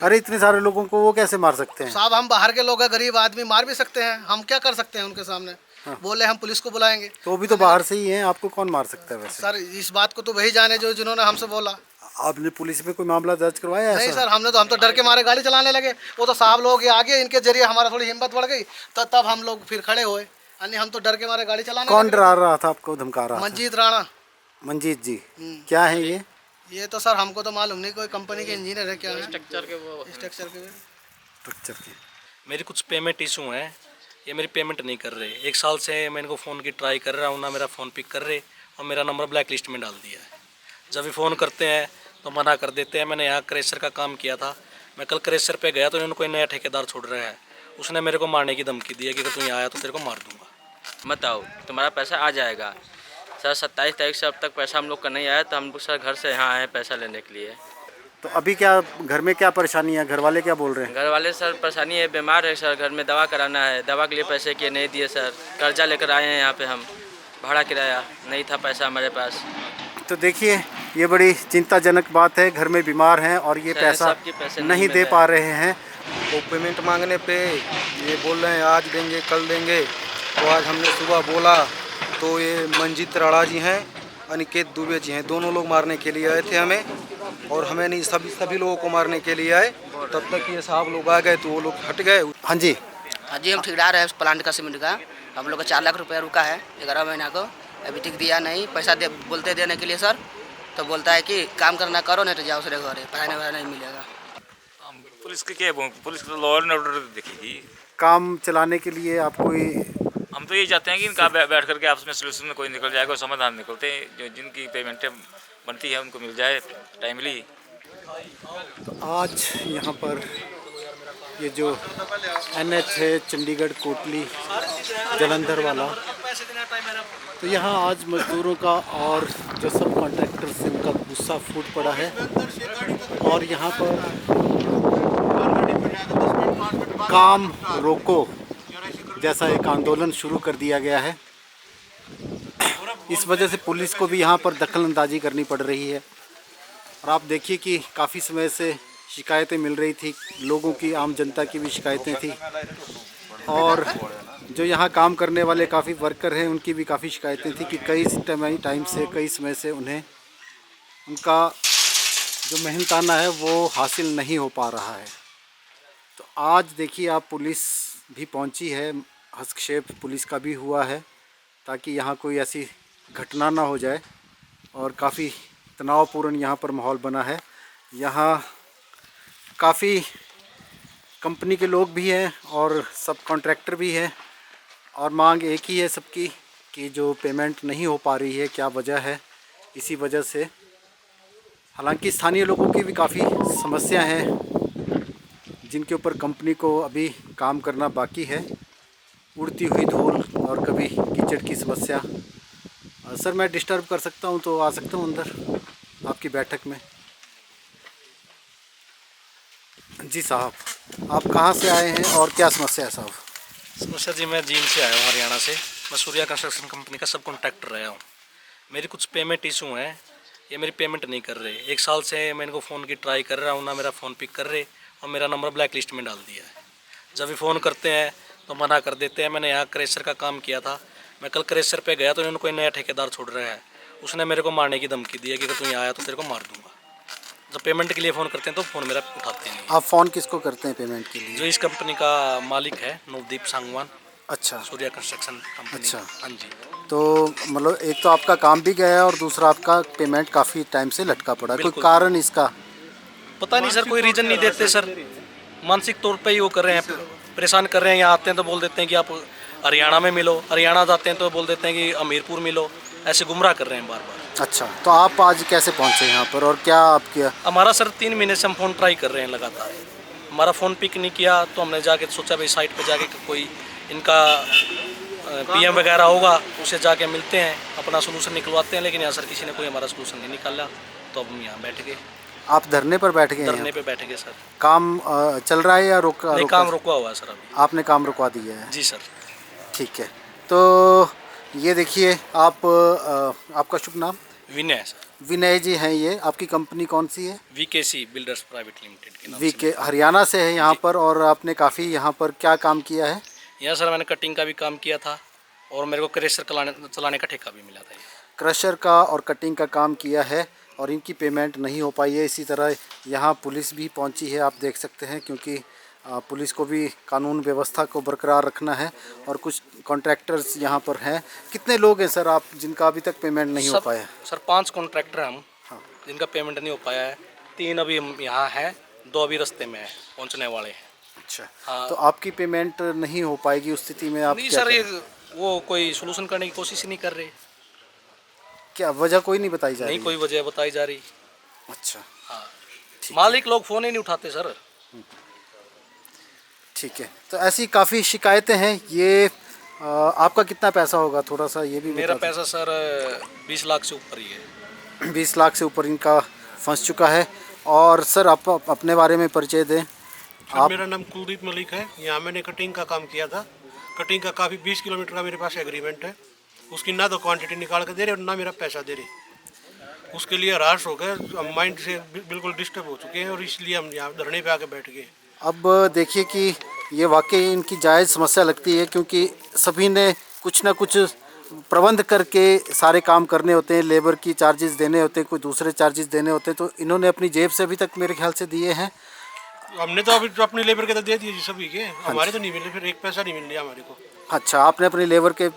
अरे इतने सारे लोगों को वो कैसे मार सकते हैं? साहब हम बाहर के लोग हैं, गरीब आदमी, मार भी सकते हैं। हम क्या कर सकते हैं उनके सामने? बोले हम पुलिस को बुलाएंगे। तो भी तो बाहर से ही हैं, आपको कौन मार सकता है वैसे? सर इस बात को तो वही जाने जो जिन्होंने हमसे बोला। आपने पुलिस में कोई मामला दर्ज करवाया नहीं ऐसा? सर, हम तो डर के मारे गाड़ी चलाने लगे। वो तो साहब लोग ये आगे, इनके जरिए हमारा थोड़ी हिम्मत बढ़ गई, तो तब हम लोग फिर खड़े हुए। अन्य हम तो डर के मारे गाड़ी चलाने कौन लगे। डरा रहा था आपको, धमका रहा था? मंजीत राणा। मंजीत जी क्या है ये तो सर हमको तो मालूम नहीं, कोई कंपनी के इंजीनियर है क्या है, स्ट्रक्चर के स्ट्रक्चर की। मेरी कुछ पेमेंट इशू हैं, ये मेरी पेमेंट नहीं कर रहे। 1 साल से मैं इनको फ़ोन की ट्राई कर रहा हूँ, ना मेरा फ़ोन पिक कर रहे, और मेरा नंबर ब्लैक लिस्ट में डाल दिया है। जब भी फ़ोन करते हैं तो मना कर देते हैं। मैंने यहाँ क्रेशर का काम किया था, मैं कल क्रेशर पे गया तो इन्होंने कोई नया ठेकेदार छोड़ रहा है, उसने मेरे को मारने की धमकी दी है कि अगर तू यहाँ आया तो तेरे को मार दूंगा। मत आओ, तुम्हारा पैसा आ जाएगा सर। 27 तारीख से अब तक पैसा हम लोग का नहीं आया, तो हम लोग सर घर से यहाँ आए हैं पैसा लेने के लिए। तो अभी क्या घर में क्या परेशानी है, घर वाले क्या बोल रहे हैं? घर वाले सर परेशानी है, बीमार है सर, घर में दवा कराना है, दवा के लिए पैसे किए नहीं दिए सर। कर्जा लेकर आए हैं यहाँ पे, हम भाड़ा किराया नहीं था पैसा हमारे पास। तो देखिए ये बड़ी चिंताजनक बात है, घर में बीमार हैं और ये पैसा नहीं दे पा रहे हैं। वो पेमेंट मांगने पे ये बोल रहे हैं आज देंगे कल देंगे। तो आज हमने सुबह बोला तो ये मंजीत राणा जी हैं, अनिकेत दुबे जी हैं, दोनों लोग मारने के लिए आए थे हमें, और हमें नहीं सभी लोगों को मारने के लिए आए। तब तक ये साहब लोग आ गए तो वो लोग हट गए। हाँ जी हम ठेकेदार है प्लांट का, सीमेंट का। हम लोग का 4 लाख रुपया रुका है 11 महीना को, अभी तक दिया नहीं। पैसा बोलते देने के लिए सर, तो बोलता है कि काम करना करो नहीं तो जाओ सर घर, पैसा नहीं मिलेगा। पुलिस के क्या, पुलिस को लॉ एंड ऑर्डर देखेगी। काम चलाने के लिए आपको हम तो यही चाहते हैं कि इनका बैठ करके आपस में सोल्यूशन में कोई निकल जाएगा, समाधान निकलते हैं, जो जिनकी पेमेंटें बनती है उनको मिल जाए टाइमली। तो आज यहाँ पर ये जो NH है चंडीगढ़ कोटली जलंधर वाला, तो यहाँ आज मजदूरों का और जो सब कॉन्ट्रैक्टर से उनका गुस्सा फूट पड़ा है, और यहाँ पर काम रोको जैसा एक आंदोलन शुरू कर दिया गया है। इस वजह से पुलिस को भी यहाँ पर दखलंदाजी करनी पड़ रही है। और आप देखिए कि काफ़ी समय से शिकायतें मिल रही थी, लोगों की, आम जनता की भी शिकायतें थी, और जो यहाँ काम करने वाले काफ़ी वर्कर हैं उनकी भी काफ़ी शिकायतें थी कि कई टाइम से, कई समय से उन्हें उनका जो मेहनताना है वो हासिल नहीं हो पा रहा है। तो आज देखिए आप पुलिस भी पहुंची है, हस्तक्षेप पुलिस का भी हुआ है ताकि यहाँ कोई ऐसी घटना ना हो जाए, और काफ़ी तनावपूर्ण यहाँ पर माहौल बना है। यहाँ काफ़ी कंपनी के लोग भी हैं और सब कॉन्ट्रैक्टर भी हैं, और मांग एक ही है सबकी कि जो पेमेंट नहीं हो पा रही है, क्या वजह है इसी वजह से। हालांकि स्थानीय लोगों की भी काफ़ी समस्या हैं जिनके ऊपर कंपनी को अभी काम करना बाकी है। उड़ती हुई धूल और कभी कीचड़ की समस्या। सर मैं डिस्टर्ब कर सकता हूं तो आ सकता हूं अंदर आपकी बैठक में? जी साहब, आप कहां से आए हैं और क्या समस्या है साहब? समस्या जी, मैं जींद से आया हूँ, हरियाणा से। मैं सूर्या कंस्ट्रक्शन कंपनी का सब कॉन्ट्रैक्टर रहा हूँ। मेरी कुछ पेमेंट इशू हैं, ये मेरी पेमेंट नहीं कर रहे। 1 साल से मैं इनको फ़ोन की ट्राई कर रहा हूँ, ना मेरा फ़ोन पिक कर रहे, और मेरा नंबर ब्लैक लिस्ट में डाल दिया है। जब भी फ़ोन करते हैं तो मना कर देते हैं। मैंने यहाँ क्रेशर का काम किया था, मैं कल क्रेशर पे गया तो इन्होंने कोई नया ठेकेदार छोड़ रहा है, उसने मेरे को मारने की धमकी दी है कि अगर तू यहाँ आया तो तेरे को मार दूंगा। जब पेमेंट के लिए फ़ोन करते हैं तो फ़ोन मेरा उठाते नहीं। आप फ़ोन किसको करते हैं पेमेंट के लिए? जो इस कंपनी का मालिक है, नवदीप सांगवान। अच्छा, सूर्या कंस्ट्रक्शन कंपनी। अच्छा, हाँ जी। तो मतलब एक तो आपका काम भी गया है और दूसरा आपका पेमेंट काफ़ी टाइम से लटका पड़ा है। कोई कारण इसका पता नहीं सर, कोई रीज़न नहीं देते सर। मानसिक तौर पे ही वो कर रहे हैं, परेशान कर रहे हैं। यहाँ आते हैं तो बोल देते हैं कि आप हरियाणा में मिलो, हरियाणा जाते हैं तो बोल देते हैं कि हमीरपुर मिलो, ऐसे गुमराह कर रहे हैं बार बार। अच्छा, तो आप आज कैसे पहुँचे यहाँ पर और क्या आप किया? हमारा सर 3 महीने से हम फ़ोन ट्राई कर रहे हैं लगातार, हमारा फ़ोन पिक नहीं किया। तो हमने जाके सोचा भाई साइट पे जाके कोई इनका PM वगैरह होगा, उसे जाके मिलते हैं, अपना सोल्यूशन निकलवाते हैं। लेकिन यहाँ सर किसी ने कोई हमारा सोल्यूशन नहीं निकाला, तो अब हम यहाँ बैठ गए। आप धरने पर बैठ गए? धरने पे बैठ गए सर। काम चल रहा है या रोका? नहीं, काम रुका हुआ है सर अभी। आपने काम रुकवा दिया है? जी सर। ठीक है, तो ये देखिए आप, आपका शुभ नाम? विनय है सर। विनय जी हैं, ये आपकी कंपनी कौन सी है? VKC बिल्डर्स प्राइवेट लिमिटेड के नाम वीके हरियाणा से है यहाँ पर। और आपने काफ़ी यहाँ पर क्या काम किया है? से। यहाँ सर मैंने कटिंग का भी काम किया था और मेरे को क्रेशर चलाने का ठेका भी मिला था। क्रशर का और कटिंग का काम किया है और इनकी पेमेंट नहीं हो पाई है। इसी तरह यहाँ पुलिस भी पहुँची है, आप देख सकते हैं, क्योंकि पुलिस को भी कानून व्यवस्था को बरकरार रखना है। और कुछ कॉन्ट्रैक्टर्स यहाँ पर हैं। कितने लोग हैं सर आप जिनका अभी तक पेमेंट नहीं हो पाया? सर 5 कॉन्ट्रैक्टर हैं हम, हाँ। जिनका पेमेंट नहीं हो पाया है। 3 अभी हम यहाँ हैं, 2 अभी रास्ते में हैं, पहुँचने वाले हैं। अच्छा, हाँ। तो आपकी पेमेंट नहीं हो पाएगी उस स्थिति में आप नहीं क्या सर, ये करें? वो कोई सोल्यूशन करने की कोशिश ही नहीं कर रहे। क्या वजह कोई नहीं बताई जा रही? नहीं कोई वजह बताई जा रही। अच्छा, हाँ, ठीक मालिक लोग फ़ोन ही नहीं उठाते सर। ठीक है। तो ऐसी काफ़ी शिकायतें हैं। ये आपका कितना पैसा होगा, थोड़ा सा ये भी मेरा बता पैसा सर 20 लाख से ऊपर ही है। दें। 20 लाख से ऊपर इनका फंस चुका है। और सर आप अपने बारे में परिचय दें। सर मेरा नाम कुलदीप मलिक है। यहाँ मैंने कटिंग का काम किया था। कटिंग का काफ़ी 20 किलोमीटर का मेरे पास एग्रीमेंट है। उसकी ना तो क्वांटिटी निकाल कर दे रहे और ना मेरा पैसा दे रहे। उसके लिए हरास हो गए, हम माइंड से बिल्कुल डिस्टर्ब हो चुके हैं और इसलिए हम यहाँ धरने पे आके बैठ गए। अब देखिए कि ये वाकई इनकी जायज़ समस्या लगती है, क्योंकि सभी ने कुछ ना कुछ प्रबंध करके सारे काम करने होते हैं। लेबर की चार्जेस देने होते हैं, कोई दूसरे चार्जेस देने होते हैं। तो इन्होंने अपनी जेब से अभी तक मेरे ख्याल से दिए हैं। हमने तो अभी तो अपनी लेबर के तो दे दिए जी सभी के, हमारे तो नहीं मिले, फिर एक पैसा नहीं मिल रहा हमारे को। अच्छा, आपने अपनी लेबर के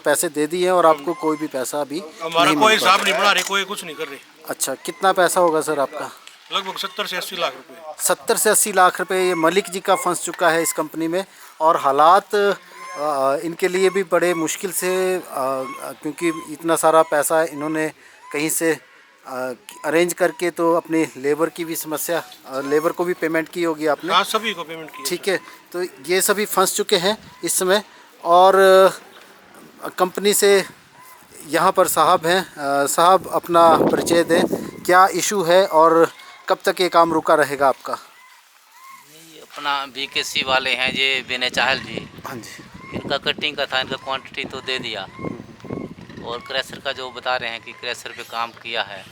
पैसे दे दिए हैं और आपको कोई भी पैसा अभी हमारा नहीं कोई मिल पा हिसाब नहीं बना रहे, कोई कुछ नहीं कर रहे। रहा। अच्छा, कितना पैसा होगा सर आपका? लगभग 70 से 80 लाख रुपए। 70 से 80 लाख रुपए ये मलिक जी का फंस चुका है इस कंपनी में। और हालात इनके लिए भी बड़े मुश्किल से, क्योंकि इतना सारा पैसा इन्होंने कहीं से अरेंज करके, तो अपनी लेबर की भी समस्या, लेबर को भी पेमेंट की होगी आपने? हाँ, सभी को पेमेंट की। ठीक है। तो ये सभी फंस चुके हैं इस समय। और कंपनी से यहाँ पर साहब हैं। साहब अपना परिचय दें, क्या इशू है और कब तक ये काम रुका रहेगा आपका? ये अपना VKC वाले हैं ये विनय चाहल जी। हाँ जी। इनका कटिंग का था, इनका क्वांटिटी तो दे दिया। और क्रैशर का जो बता रहे हैं कि क्रैशर पे काम किया है,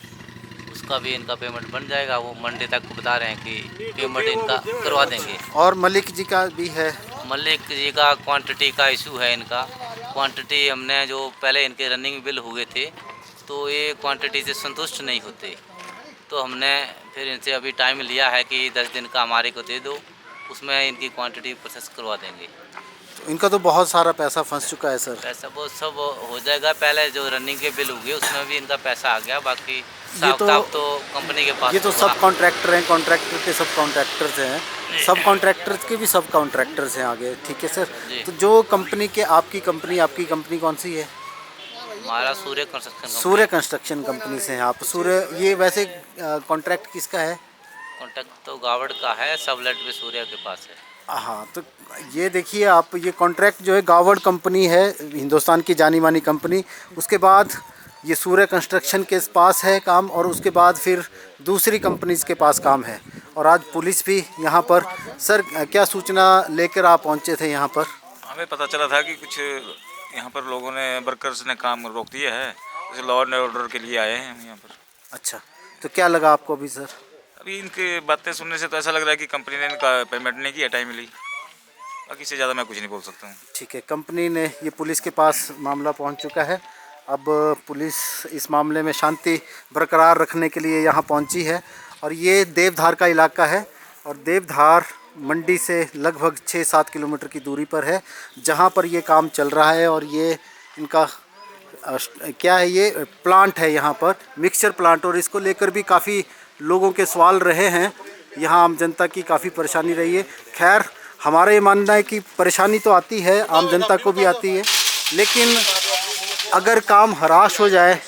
उसका भी इनका पेमेंट बन जाएगा। वो मंडे तक बता रहे हैं कि पेमेंट इनका करवा देंगे। और मलिक जी का भी है? मलिक जी का क्वांटिटी का इशू है। इनका क्वांटिटी हमने जो पहले इनके रनिंग बिल हुए थे, तो ये क्वांटिटी से संतुष्ट नहीं होते। तो हमने फिर इनसे अभी टाइम लिया है कि 10 दिन का हमारे को दे दो, उसमें इनकी क्वांटिटी प्रोसेस करवा देंगे। तो इनका तो बहुत सारा पैसा फंस चुका है सर। पैसा वो सब हो जाएगा। पहले जो रनिंग के बिल हुए उसमें भी इनका पैसा आ गया। बाकी तो कंपनी के पास। ये तो सब कॉन्ट्रैक्टर हैं, कॉन्ट्रैक्टर के सब कॉन्ट्रैक्टर्स हैं, सब कॉन्ट्रैक्टर्स के भी सब कॉन्ट्रैक्टर्स हैं आगे। ठीक है सर। तो जो कंपनी के आपकी कंपनी कौन सी है? हमारा सूर्य कंस्ट्रक्शन। सूर्य कंस्ट्रक्शन कंपनी से हैं आप। सूर्य, ये वैसे कॉन्ट्रैक्ट किसका है? कॉन्ट्रैक्ट तो गावड़ का है, सबलेट भी सूर्य के पास है। हाँ, तो ये देखिए आप, ये कॉन्ट्रैक्ट जो है गावड़ कंपनी है, हिंदुस्तान की जानी मानी कंपनी। उसके बाद ये सूर्य कंस्ट्रक्शन के पास है काम, और उसके बाद फिर दूसरी कंपनीज के पास काम है। और आज पुलिस भी यहाँ पर। सर, क्या सूचना लेकर आप पहुँचे थे यहाँ पर? हमें पता चला था कि कुछ यहाँ पर लोगों ने, वर्कर्स ने काम रोक दिया है, जैसे लॉ एंड ऑर्डर के लिए आए हैं हम यहाँ पर। अच्छा, तो क्या लगा आपको अभी सर? अभी इनके बातें सुनने से तो ऐसा लग रहा है कि कंपनी ने इनका पेमेंट नहीं किया टाइमली। बाकी से ज़्यादा मैं कुछ नहीं बोल सकता हूँ। ठीक है, कंपनी ने, ये पुलिस के पास मामला पहुंच चुका है। अब पुलिस इस मामले में शांति बरकरार रखने के लिए यहाँ पहुंची है। और ये देवधार का इलाका है, और देवधार मंडी से लगभग 6-7 किलोमीटर की दूरी पर है, जहाँ पर ये काम चल रहा है। और ये इनका क्या है, ये प्लांट है यहाँ पर, मिक्सचर प्लांट। और इसको लेकर भी काफ़ी लोगों के सवाल रहे हैं, यहाँ आम जनता की काफ़ी परेशानी रही है। खैर, हमारा ये मानना है कि परेशानी तो आती है, आम जनता को भी आती है, लेकिन अगर काम हराश हो जाए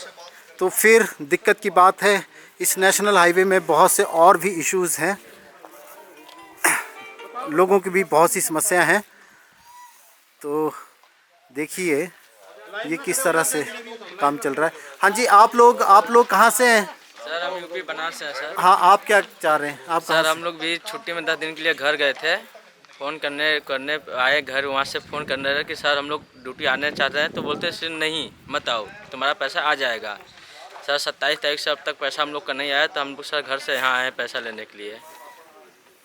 तो फिर दिक्कत की बात है। इस नेशनल हाईवे में बहुत से और भी इश्यूज़ हैं, लोगों की भी बहुत सी समस्याएं हैं। तो देखिए ये किस तरह से काम चल रहा है। हाँ जी, आप लोग कहाँ से हैं? सर हम यूपी बनारस से हैं सर। हाँ, आप क्या चाह रहे हैं? आप सर हम लोग भी छुट्टी में 10 दिन के लिए घर गए थे। फ़ोन करने आए घर, वहाँ से फ़ोन करने रहे कि सर हम लोग ड्यूटी आने चाहते हैं। तो बोलते सर नहीं मत आओ, तुम्हारा पैसा आ जाएगा। सर 27 तारीख से अब तक पैसा हम लोग का नहीं आया, तो हम लोग सर घर से यहाँ आए हैं पैसा लेने के लिए।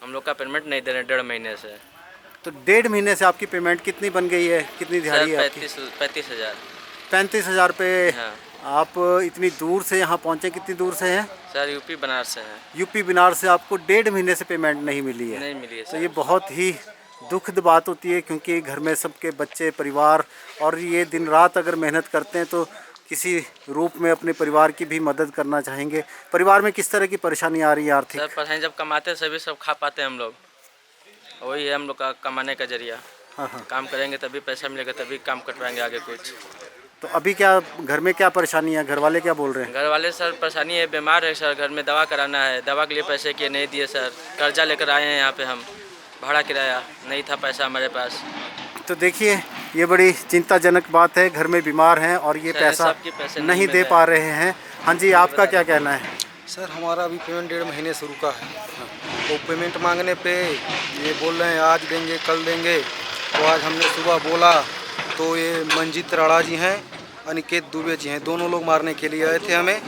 हम लोग का पेमेंट नहीं दे रहे 1.5 महीने से। तो 1.5 महीने से आपकी पेमेंट कितनी बन गई है, कितनी दिहाड़ी है आपकी? 35,000। 35,000 रुपये। हाँ आप इतनी दूर से यहाँ पहुँचे, कितनी दूर से हैं? सर यूपी बनारस से हैं। यूपी बनारस से आपको 1.5 महीने से पेमेंट नहीं मिली है? नहीं मिली है तो सर। ये बहुत ही दुखद बात होती है, क्योंकि घर में सबके बच्चे, परिवार, और ये दिन रात अगर मेहनत करते हैं तो किसी रूप में अपने परिवार की भी मदद करना चाहेंगे। परिवार में किस तरह की परेशानी आ रही है आर्थिक? सर परेशानी जब कमाते हैं सभी सब खा पाते हैं हम लोग, वही है हम लोग का कमाने का जरिया। हाँ हाँ। काम करेंगे तभी पैसा मिलेगा, तभी काम कटवाएंगे आगे कुछ। तो अभी क्या घर में क्या परेशानी है? घर वाले क्या बोल रहे हैं? घर वाले सर परेशानी है, बीमार है सर, घर में दवा कराना है, दवा के लिए पैसे किए नहीं दिए सर, कर्जा लेकर आए हैं यहाँ पे हम, भाड़ा किराया नहीं था पैसा हमारे पास। तो देखिए, ये बड़ी चिंताजनक बात है, घर में बीमार हैं और ये पैसा सबके पैसे नहीं दे पा रहे हैं। हाँ जी, आपका क्या कहना है? सर हमारा अभी पेमेंट 1.5 महीने से रुका है। वो पेमेंट मांगने पे ये बोल रहे हैं आज देंगे कल देंगे। तो आज हमने सुबह बोला तो ये मंजीत राणा जी हैं, अनिकेत दुबे जी हैं, दोनों लोग मारने के लिए आए थे हमें,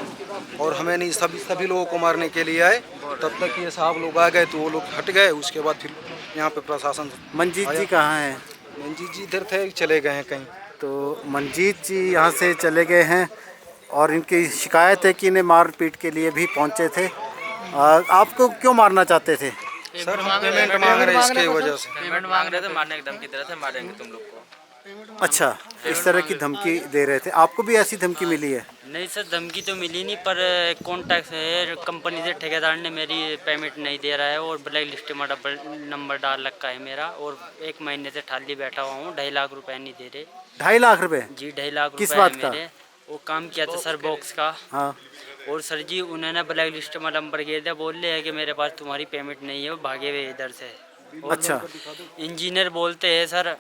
और हमें नहीं, सभी लोगों को मारने के लिए आए। तब तक ये साहब लोग आ गए तो वो लोग हट गए। उसके बाद फिर यहाँ पे प्रशासन। मंजीत जी कहाँ हैं? मंजीत जी इधर थे, चले गए हैं कहीं। तो मंजीत जी यहाँ से चले गए हैं और इनकी शिकायत है कि इन्हें मारपीट के लिए भी पहुँचे थे। आपको क्यों मारना चाहते थे? सर हम पेमेंट मांग रहे हैं, इसके वजह से पेमेंट मांग रहे थे, मारने की धमकी दे रहे थे, मारेंगे तुम लोग को। अच्छा, इस तरह की धमकी दे रहे थे। आपको भी ऐसी धमकी मिली है? नहीं सर, धमकी तो मिली नहीं, पर कॉन्टैक्ट है कंपनी से, ठेकेदार ने मेरी पेमेंट नहीं दे रहा है और ब्लैक लिस्ट में डबल नंबर डाल रखा है मेरा, और 1 महीने से ठाली बैठा हुआ हूँ। 2.5 लाख रुपए नहीं दे रहे। 2.5 लाख रुपए? जी 2.5 लाख किस रुपए बात का? मेरे। वो काम किया था सर बॉक्स का। हाँ। और सर जी उन्होंने ब्लैक लिस्ट में नंबर गिर दिया, बोल रहे हैं कि मेरे पास तुम्हारी पेमेंट नहीं है, वो भागे हुए इधर से। अच्छा। इंजीनियर बोलते हैं सर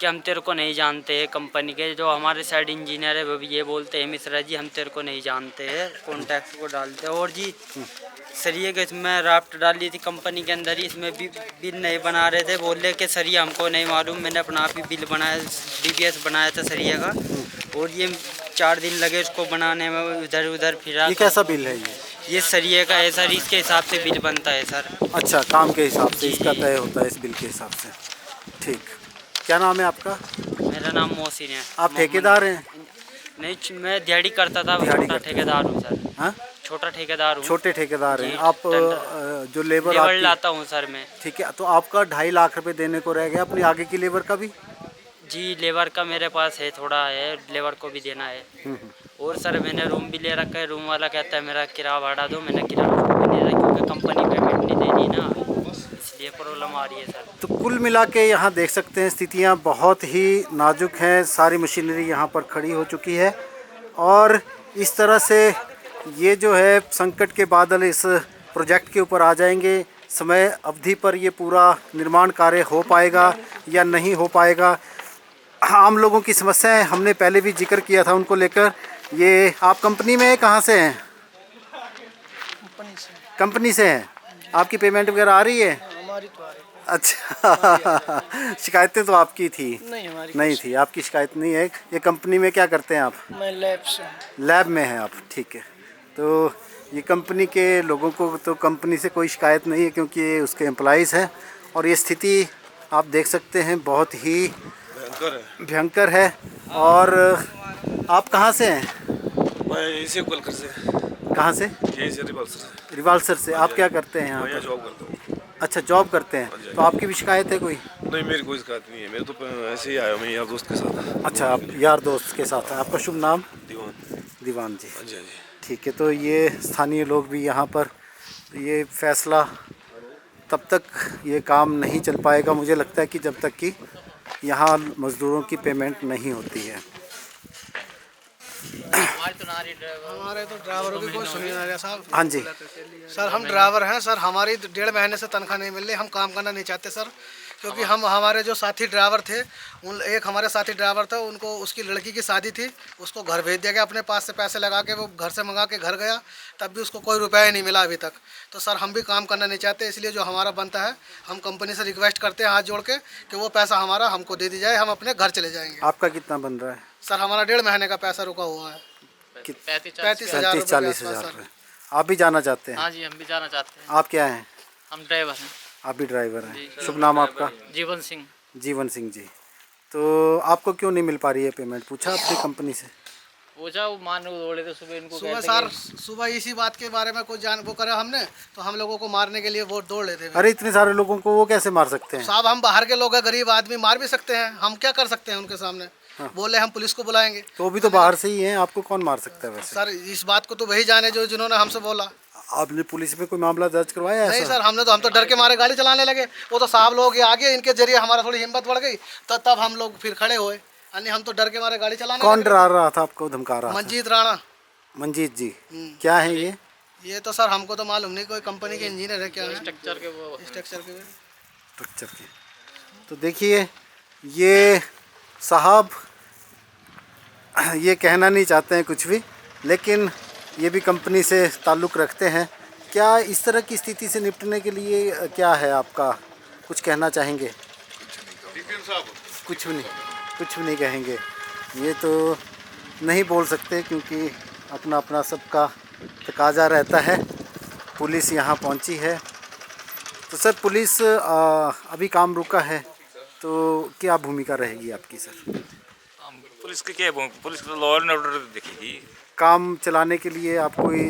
कि हम तेरे को नहीं जानते हैं, कंपनी के जो हमारे साइड इंजीनियर है वो भी ये बोलते हैं मिश्रा जी हम तेरे को नहीं जानते हैं, कॉन्टैक्ट को डालते हैं। और जी सरिये के इसमें राफ्ट डाली थी कंपनी के अंदर ही, इसमें भी बिल नहीं बना रहे थे, बोल रहे कि सरिया हमको नहीं मालूम, मैंने अपना आप ही बिल बनाया, DBS बनाया था सरिया का, और ये 4 दिन लगे उसको बनाने में, इधर उधर फिरा। ये कैसा बिल है? ये सरिये का है सर, इसके हिसाब से बिल बनता है सर। अच्छा, काम के हिसाब से इसका तय होता है, इस बिल के हिसाब से। ठीक। क्या नाम है आपका? मेरा नाम मोहसिन है। आप ठेकेदार हैं? नहीं, मैं दिहाड़ी करता था, छोटा ठेकेदार हूँ सर। हाँ, छोटा ठेकेदार हूँ। छोटे ठेकेदार हैं आप? जो लेबर लाता हूँ सर मैं। ठीक है, तो आपका 2.5 लाख रुपए देने को रह गया, अपनी आगे की लेबर का भी? जी लेबर का मेरे पास है, थोड़ा है, लेबर को भी देना है। और सर मैंने रूम भी ले रखा है, रूम वाला कहता है मेरा किराया बढ़ा दो, मैंने किराया नहीं दे रहा क्योंकि कंपनी पेमेंट नहीं दे रही ना, इसलिए प्रॉब्लम आ रही है सर। तो कुल मिला के यहाँ देख सकते हैं स्थितियाँ बहुत ही नाजुक हैं। सारी मशीनरी यहाँ पर खड़ी हो चुकी है और इस तरह से ये जो है संकट के बादल इस प्रोजेक्ट के ऊपर आ जाएंगे। समय अवधि पर ये पूरा निर्माण कार्य हो पाएगा या नहीं हो पाएगा, आम लोगों की समस्याएं हमने पहले भी जिक्र किया था उनको लेकर। ये आप कंपनी में कहाँ से हैं? कंपनी से हैं। आपकी पेमेंट वगैरह आ रही है? हमारी तो आ रही। अच्छा शिकायतें तो आपकी थी? नहीं, हमारी नहीं थी, आपकी शिकायत नहीं है। ये कंपनी में क्या करते हैं आप? मैं लैब से। लैब में हैं आप, ठीक है। तो ये कंपनी के लोगों को तो कंपनी से कोई शिकायत नहीं है क्योंकि ये उसके एम्प्लॉइज़ हैं। और ये स्थिति आप देख सकते हैं बहुत ही भयंकर है। और आप कहाँ से हैं? मैं इसी कोलकर से। कहाँ से? यही से रिवाल्सर से। रिवाल्सर से। आप क्या करते हैं यहाँ मैं पर? जॉब करता हूँ। अच्छा, जॉब करते हैं। तो आपकी भी शिकायत है कोई? नहीं, मेरी कोई शिकायत नहीं है, मेरे तो ऐसे ही आया हूँ, मैं यार दोस्त के साथ। अच्छा, आप यार दोस्त के साथ हैं। आपका शुभ नाम? दीवान। दीवान जी। हाँ जी, हाँ जी। ठीक है। तो ये स्थानीय लोग भी यहाँ पर, ये फैसला तब तक ये काम नहीं चल पाएगा मुझे लगता है कि जब तक कि यहाँ मज़दूरों की पेमेंट नहीं होती है। हमारे तो ड्राइवरों की कोई सुनी नहीं साहब। हाँ जी सर, हम ड्राइवर हैं सर, हमारी 1.5 महीने से तनख्वाह नहीं मिल रही। हम काम करना नहीं चाहते सर, क्योंकि हमारे जो साथी ड्राइवर थे, एक हमारे साथी ड्राइवर था, उनको उसकी लड़की की शादी थी, उसको घर भेज दिया गया, अपने पास से पैसे लगा के वो घर से मंगा के घर गया, तब भी उसको कोई रुपया ही नहीं मिला अभी तक। तो सर हम भी काम करना नहीं चाहते, इसलिए जो हमारा बनता है हम कंपनी से रिक्वेस्ट करते हैं हाथ जोड़ के कि वो पैसा हमारा हमको दे दी जाए, हम अपने घर चले जाएंगे। आपका कितना बन रहा है? सर हमारा 1.5 महीने का पैसा रुका हुआ है। 35,000 रुपये के 35-40 आसपास हज़ार सर। रुपये। आप भी जाना चाहते हैं? हाँ जी, हम भी जाना चाहते हैं। आप क्या हैं? हम ड्राइवर हैं। आप भी ड्राइवर हैं। शुभ नाम आपका? जीवन सिंह। जीवन सिंह जी। तो आपको क्यों नहीं मिल पा रही है पेमेंट? पूछा अपनी कंपनी से? पूछा, वो मान दौड़े थे सुबह इनको सुबह कहते सर, कि- सुबह इसी बात के बारे में कुछ जान वो करा हमने, तो हम लोगों को मारने के लिए वो दौड़ लेते हैं। अरे इतने सारे लोगों को वो कैसे मार सकते हैं? साहब हम बाहर के लोग हैं, गरीब आदमी, मार भी सकते हैं, हम क्या कर सकते हैं उनके सामने? बोले हम पुलिस को बुलाएंगे। तो वो भी तो बाहर से ही हैं, आपको कौन मार सकता है वैसे? सर इस बात को तो वही जाने जो जिन्होंने हमसे बोला। आपने पुलिस में कोई मामला दर्ज करवाया है? नहीं सर, हम तो डर के मारे गाड़ी चलाने लगे। वो तो साहब लोग आगे, इनके जरिए हमारा थोड़ी हिम्मत बढ़ गई, तो तब हम लोग फिर खड़े हुए, अन्य हम तो डर के मारे गाड़ी चलाने कौन लगे। डरा रहा था आपको, धमका रहा था? मंजीत राणा। मंजीत जी क्या है ये? ये तो सर हमको तो मालूम नहीं, कोई कंपनी के इंजीनियर है क्या है? स्ट्रक्चर के वो स्ट्रक्चर के। स्ट्रक्चर के। तो देखिए ये साहब ये कहना नहीं चाहते हैं कुछ भी, लेकिन ये भी कंपनी से ताल्लुक़ रखते हैं। क्या इस तरह की स्थिति से निपटने के लिए क्या है आपका, कुछ कहना चाहेंगे? कुछ भी नहीं कहेंगे। ये तो नहीं बोल सकते क्योंकि अपना अपना सबका तकाजा रहता है। पुलिस यहाँ पहुँची है। तो सर पुलिस अभी काम रुका है, तो क्या भूमिका रहेगी आपकी सर? पुलिस की क्या है, पुलिस को लॉ एंड ऑर्डर देखेगी। काम चलाने के लिए आप कोई?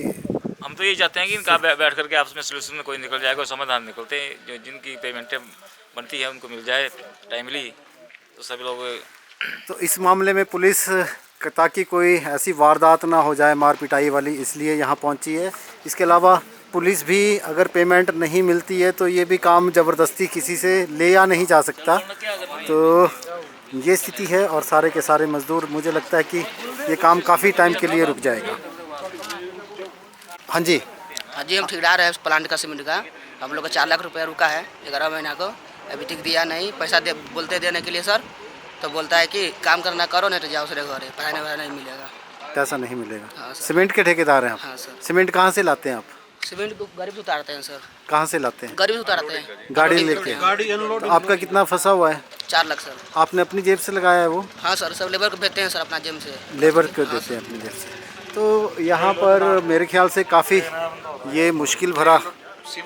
हम तो यही चाहते हैं कि इनका बैठ करके आपस में सोल्यूशन कोई निकल जाए, कोई समाधान निकलते हैं, जो जिनकी पेमेंटें बनती है उनको मिल जाए टाइमली, तो सभी लोग। तो इस मामले में पुलिस ताकि कोई ऐसी वारदात ना हो जाए मार पिटाई वाली, इसलिए यहाँ पहुँची है। इसके अलावा पुलिस भी अगर पेमेंट नहीं मिलती है तो ये भी काम ज़बरदस्ती किसी से ले या नहीं जा सकता। तो ये स्थिति है और सारे के सारे मज़दूर, मुझे लगता है कि ये काम काफ़ी टाइम के लिए रुक जाएगा। हाँ जी। हाँ जी, हम ठेकेदार है प्लांट का, सीमेंट का। हम लोग का 4 लाख रुपया रुका है 11 महीना को, अभी तक दिया नहीं। पैसा बोलते देने के लिए सर, तो बोलता है कि काम करना करो, नहीं तो जाओ सर घरे, पढ़ाने वाला नहीं मिलेगा। पैसा नहीं मिलेगा? हाँ सर। सीमेंट के ठेकेदार हैं आप? हाँ सर। सीमेंट कहाँ से लाते हैं आप? सीमेंट को गरीब उतारते हैं सर। कहाँ से लाते हैं? गरीब उतारते हैं, गाड़ी लेके? तो आपका कितना फंसा हुआ है? 4 लाख सर। आपने अपनी जेब से लगाया है वो? हाँ सर, सब लेबर को भेजते हैं सर अपना जेब से। लेबर को देते हैं अपनी जेब से। तो यहाँ पर मेरे ख्याल से काफ़ी ये मुश्किल भरा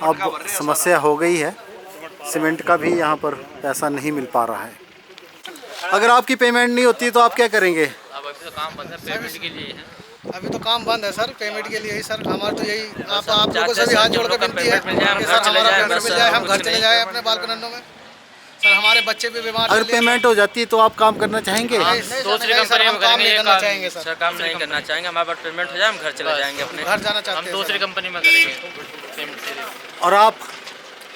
अब समस्या हो गई है। सीमेंट का भी यहाँ पर पैसा नहीं मिल पा रहा है। अगर आपकी पेमेंट नहीं होती तो आप क्या करेंगे? अब अभी तो काम बंद है, पेमेंट के लिए है। अभी तो काम बंद है सर, पेमेंट के लिए ही सर। हमारा तो यही आप लोगों से भी हाथ जोड़ कर विनती है कि सर हमारा पेमेंट मिल जाए, हम घर चले जाए अपने बाल कनंडों में। सर हमारे बच्चे भी बीमार। अगर पेमेंट हो जाती है तो आप काम करना चाहेंगे? दूसरी कंपनी में काम नहीं करेंगे, करना चाहेंगे सर। काम नहीं करना चाहेंगे, हमारे पास पेमेंट हो जाए, हम घर चले जाएंगे अपने। घर जाना चाहते हम हैं दूसरी सर। कंपनी में करेंगे पेमेंट से। और आप?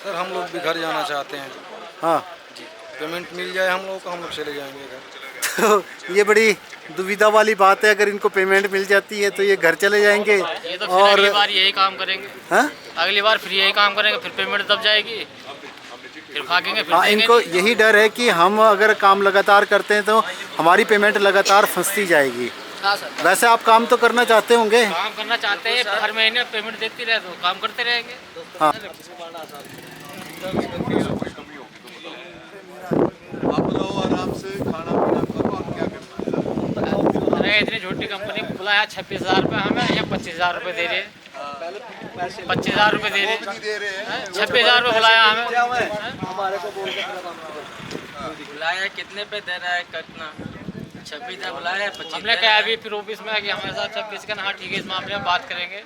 सर हम लोग भी घर जाना चाहते हैं। हाँ जी, पेमेंट मिल जाए हम लोग को, हम लोग चले जाएंगे घर। तो ये बड़ी दुविधा वाली बात है। अगर इनको पेमेंट मिल जाती है तो ये घर चले जाएंगे ये तो फिर और अगली बार यही काम करेंगे। हाँ? अगली बार फिर यही काम करेंगे, फिर पेमेंट दब जाएगी, फिर भागेंगे, फिर हाँ, देंगे इनको नहीं। यही डर है कि हम अगर काम लगातार करते हैं तो हमारी पेमेंट लगातार फंसती जाएगी। हाँ सर। वैसे आप काम तो करना चाहते होंगे? काम करना चाहते हैं, हर महीने पेमेंट देती रहे तो काम करते रहेंगे। हाँ। अरे इतनी छोटी कंपनी बुलाया 26,000 रुपये हमें, या 25,000 रुपये दे रहे हैं। 25,000 रुपये दे रहे हैं, 26,000 रुपये बुलाया हमें। बुलाया कितने पे दे रहा है, कितना 26,000 बुलाया है, 25 हमने कहा अभी फिर ऑफिस में कि हमारे साथ 26 का ना, हाँ ठीक है, इस मामले में बात करेंगे।